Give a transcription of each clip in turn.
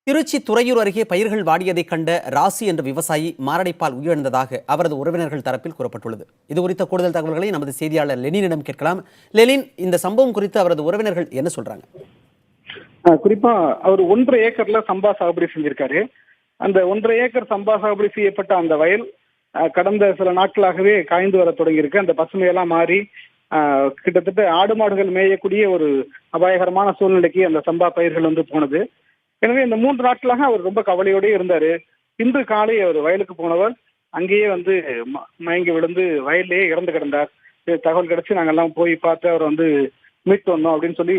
திருச்சி துறையூர் அருகே பயிர்கள் வாடியதைக் கண்ட ராசி என்ற விவசாயி மாரடைப்பால் உயிரிழந்ததாக அவரது உறவினர்கள் தரப்பில் கூறப்பட்டுள்ளது. இது குறித்த கூடுதல் தகவல்களை நமது செய்தியாளர் லெனினிடம் கேட்கலாம். லெனின், இந்த சம்பவம் குறித்து அவரது உறவினர்கள் என்ன சொல்றாங்க? குறிப்பா அவர் 1.5 ஏக்கர்ல சம்பா சாகுபடி செஞ்சிருக்காரு. அந்த 1.5 ஏக்கர் சம்பா சாகுபடி செய்யப்பட்ட அந்த வயல் கடந்த சில நாட்களாகவே காய்ந்து வர தொடங்கியிருக்கு. அந்த பசுமையெல்லாம் மாறி கிட்டத்தட்ட ஆடு மாடுகள் மேயக்கூடிய ஒரு அபாயகரமான சூழ்நிலைக்கு அந்த சம்பா பயிர்கள் போனது. எனவே இந்த 3 நாட்களாக அவர் ரொம்ப கவலையோடய இருந்தாரு. இன்று காலை அவர் வயலுக்கு போனவர் அங்கேயே மயங்கி விழுந்து வயல்லையே இறந்து கிடந்தார். தகவல் கிடைச்சு நாங்கெல்லாம் போய் பார்த்து அவர் மீட்டு வந்தோம் அப்படின்னு சொல்லி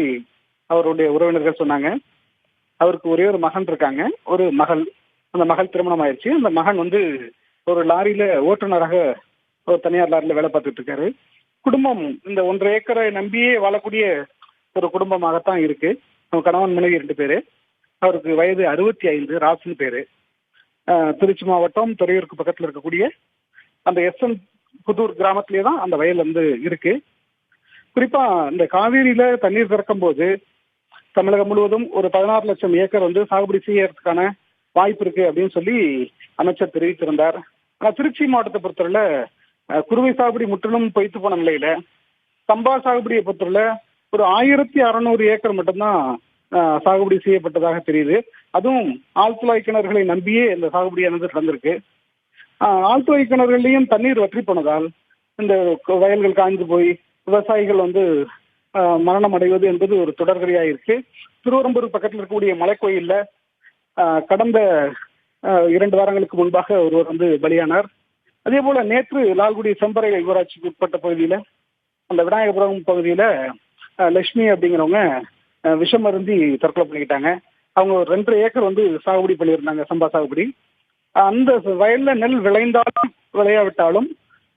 அவருடைய உறவினர்கள் சொன்னாங்க. அவருக்கு ஒரே ஒரு மகன் இருக்காங்க, ஒரு மகள். அந்த மகள் திருமணம் ஆயிடுச்சு. அந்த மகன் ஒரு லாரியில ஓட்டுநராக ஒரு தனியார் லாரியில வேலை பார்த்துட்டு இருக்காரு. குடும்பம் இந்த 1.5 ஏக்கரை நம்பியே வாழக்கூடிய ஒரு குடும்பமாகத்தான் இருக்கு. கணவன் மனைவி 2 பேரு. அவருக்கு வயது 65, ராசின் பேரு. திருச்சி மாவட்டம் துறையூருக்கு பக்கத்தில் இருக்கக்கூடிய அந்த எஸ்என் புதூர் கிராமத்திலே தான் அந்த வயல் இருக்கு. குறிப்பா இந்த காவேரியில தண்ணீர் திறக்கும் போது தமிழகம் முழுவதும் ஒரு 16 லட்சம் ஏக்கர் சாகுபடி செய்யறதுக்கான வாய்ப்பு இருக்கு அப்படின்னு சொல்லி அமைச்சர் தெரிவித்திருந்தார். ஆனா திருச்சி மாவட்டத்தை பொறுத்தவரையில குறுவை சாகுபடி முற்றிலும் பொய்த்து போன நிலையில சம்பா சாகுபடியை பொறுத்தவரையில ஒரு 1600 ஏக்கர் மட்டும்தான் சாகுபடி செய்யப்பட்டதாக தெரியுது. அதுவும் ஆழ்துளை கிணறுகளை நம்பியே இந்த சாகுபடியானது நடந்திருக்கு. ஆழ்துளை கிணறுகளையும் தண்ணீர் வற்றி போனதால் இந்த வயல்கள் காய்ந்து போய் விவசாயிகள் மரணம் அடைவது என்பது ஒரு தொடர்கதையா இருக்கு. திருவரம்பூர் பக்கத்தில் இருக்கக்கூடிய மலைக்கோயில்ல கடந்த 2 வாரங்களுக்கு முன்பாக ஒருவர் பலியானார். அதே போல நேற்று லால்குடி செம்பரை ஊராட்சிக்கு உட்பட்ட பகுதியில அந்த விநாயகபுரம் பகுதியில லட்சுமி அப்படிங்கிறவங்க விஷம் அருந்தி தற்கொலை பண்ணிக்கிட்டாங்க. அவங்க ஒரு 2.5 ஏக்கர் சாகுபடி பண்ணியிருந்தாங்க, சம்பா சாகுபடி. அந்த வயல்ல நெல் விளைந்தாலும் விளையாவிட்டாலும்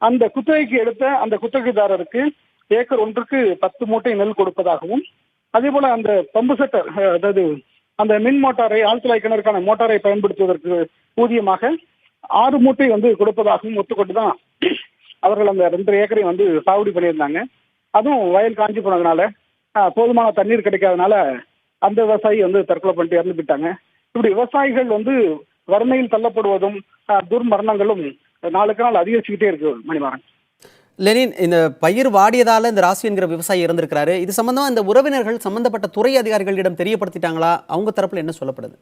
அந்த குத்தகைக்கு எடுத்த அந்த குத்தகைதாரருக்கு ஏக்கர் ஒன்றுக்கு 10 மூட்டை நெல் கொடுப்பதாகவும், அதே போல அந்த பம்பு செட்டர், அதாவது அந்த மின் மோட்டாரை, ஆழ்துளை கிணறுக்கான மோட்டாரை பயன்படுத்துவதற்கு ஊதியமாக 6 மூட்டை கொடுப்பதாகவும் ஒத்துக்கொண்டு தான் அவர்கள் அந்த 2.5 ஏக்கரை சாகுபடி பண்ணியிருந்தாங்க. அதுவும் வயல் காஞ்சி போனதுனால போதுமான தண்ணீர் கிடைக்காதனால அந்த விவசாயி தற்கொலை பண்ணிட்டு இறந்து போயிட்டாங்க. இப்படி விவசாயிகள் வறுமையில் தள்ளப்படுவதும் துர்மரணங்களும் நாளுக்கு நாள் அதிகரிச்சுக்கிட்டே இருக்கு. மணிமாறன். லெனின், இந்த பயிர் வாடியதால இந்த ராசி என்கிற விவசாயி இறந்திருக்கிறாரு. இது சம்பந்தமா இந்த உறவினர்கள் சம்பந்தப்பட்ட துறை அதிகாரிகளிடம் தெரியப்படுத்திட்டாங்களா? அவங்க தரப்புல என்ன சொல்லப்படுது?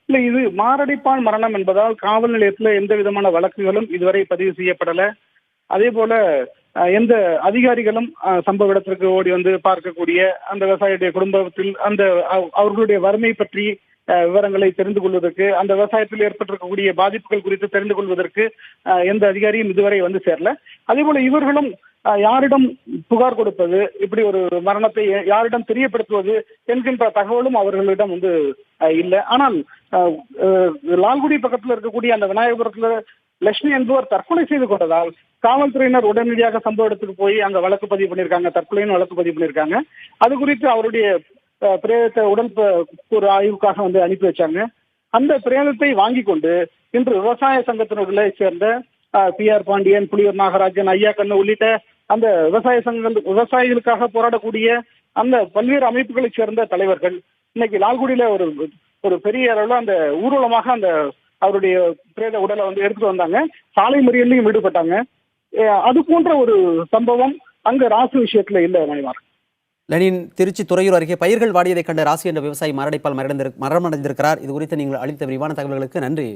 இல்ல, இது மாரடைப்பான் மரணம் என்பதால் காவல் நிலையத்துல எந்த விதமான வழக்குகளும் இதுவரை பதிவு செய்யப்படல. அதே போல எந்த அதிகாரிகளும் சம்பவ இடத்திற்கு ஓடி பார்க்கக்கூடிய அந்த விவசாயியுடைய குடும்பத்தில் அவர்களுடைய வறுமை பற்றி விவரங்களை தெரிந்து கொள்வதற்கு, அந்த விவசாயத்தில் ஏற்பட்டிருக்கக்கூடிய பாதிப்புகள் குறித்து தெரிந்து கொள்வதற்கு எந்த அதிகாரியும் இதுவரை சேரல. அதே போல இவர்களும் யாரிடம் புகார் கொடுப்பது, இப்படி ஒரு மரணத்தை யாரிடம் தெரியப்படுத்துவது என்கின்ற தகவலும் அவர்களிடம் இல்லை. ஆனால் லால்குடி பக்கத்தில் இருக்கக்கூடிய அந்த விநாயகபுரத்துல லட்சுமி என்பவர் தற்கொலை செய்து கொண்டதால் காவல்துறையினர் உடனடியாக சம்பவ இடத்துக்கு போய் அங்க வழக்கு பதிவு பண்ணியிருக்காங்க, தற்கொலைன்னு வழக்கு பதிவு பண்ணியிருக்காங்க. அது குறித்து அவருடைய பிரேதத்தை உடல் ஒரு ஆய்வுக்காக அனுப்பி வச்சாங்க. அந்த பிரேதத்தை வாங்கி கொண்டு இன்று விவசாய சங்கத்தினர்களை சேர்ந்த PR பாண்டியன், புலியூர் நாகராஜன், ஐயா கண்ணு உள்ளிட்ட அந்த விவசாய சங்கங்கள், விவசாயிகளுக்காக போராடக்கூடிய அந்த பல்வேறு அமைப்புகளை சேர்ந்த தலைவர்கள் இன்னைக்கு லால்குடியில ஒரு பெரிய அளவுல அந்த ஊர்வலமாக அந்த அவருடைய பிரேத உடலை எடுத்துட்டு வந்தாங்க. சாலை மறியலையும் ஈடுபட்டாங்க. அது போன்ற ஒரு சம்பவம் அங்க ராசு விஷயத்துல இல்ல. மணிமார். லெனின், திருச்சி துறையூர் அருகே பயிர்கள் வாடியதைக் கண்ட ராசி என்ற விவசாயி மாரடைப்பால் மரணமடைந்திருக்கிறார். இது குறித்து நீங்கள் அளித்த விரிவான தகவல்களுக்கு நன்றி.